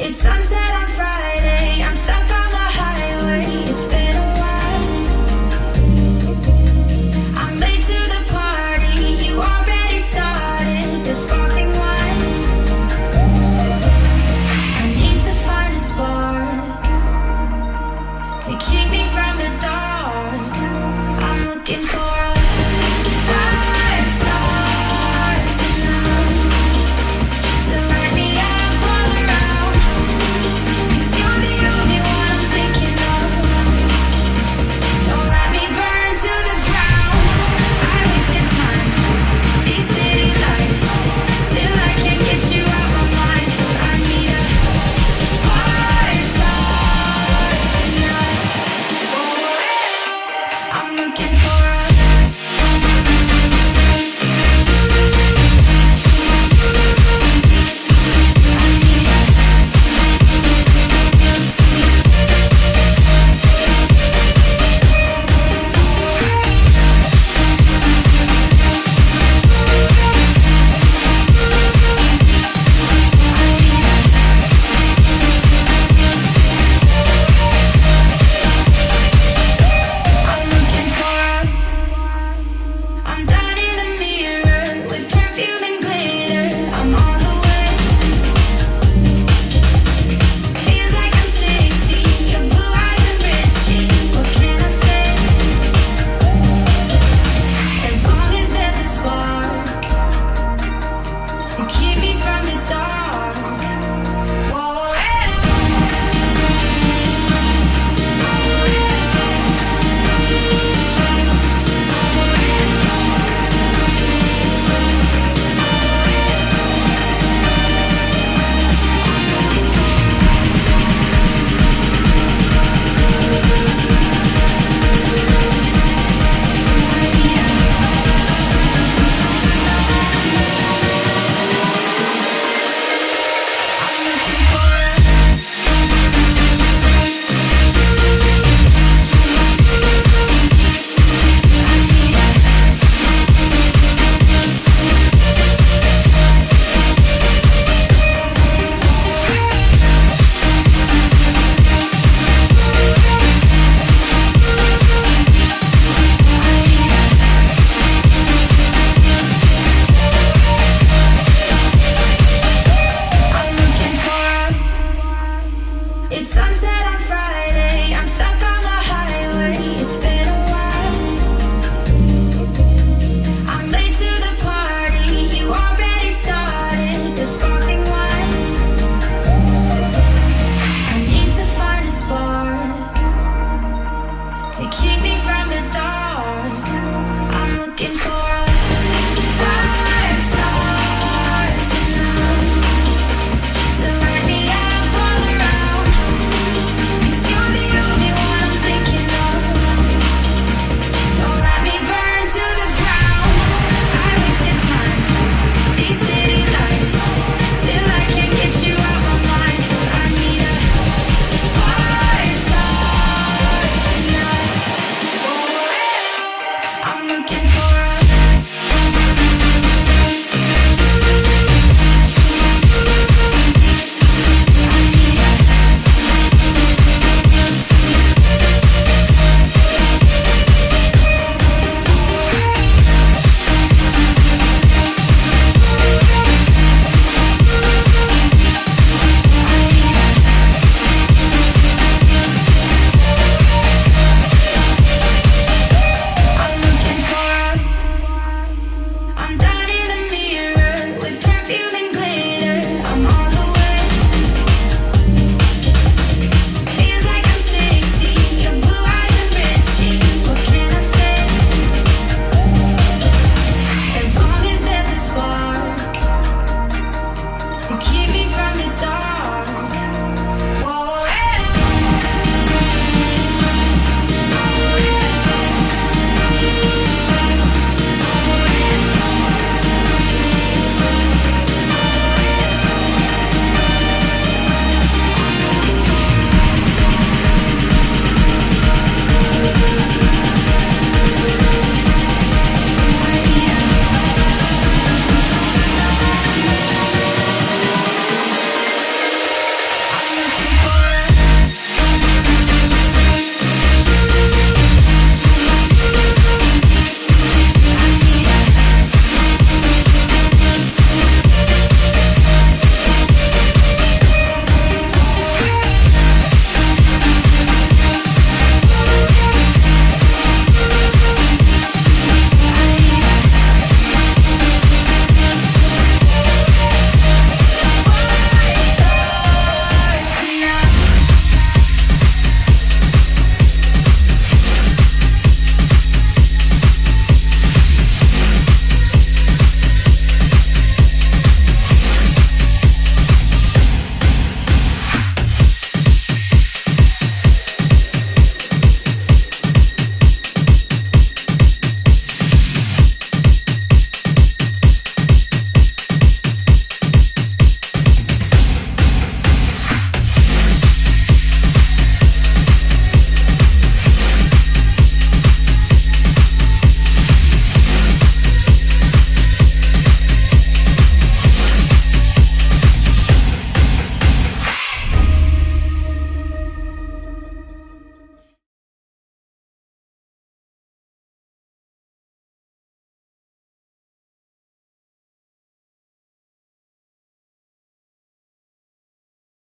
It's sunset on Friday, I'm stuck on the highway. It's been a while. I'm late to the party, you already started the sparkling wine. I need to find a spark to keep me from the dark. I'm looking for a fire starter tonight to light me up all around. 'Cause you're the only one I'm thinking of. Don't let me burn to the ground. I wasted time, these city lights. Still I can't get you out my mind. I need a fire starter tonight. I'm looking for a I'm done in the mirror with perfume and glitter. I'm on the way. Feels like I'm 16. Your blue eyes and ripped jeans. What can I say? As long as there's a spark to keep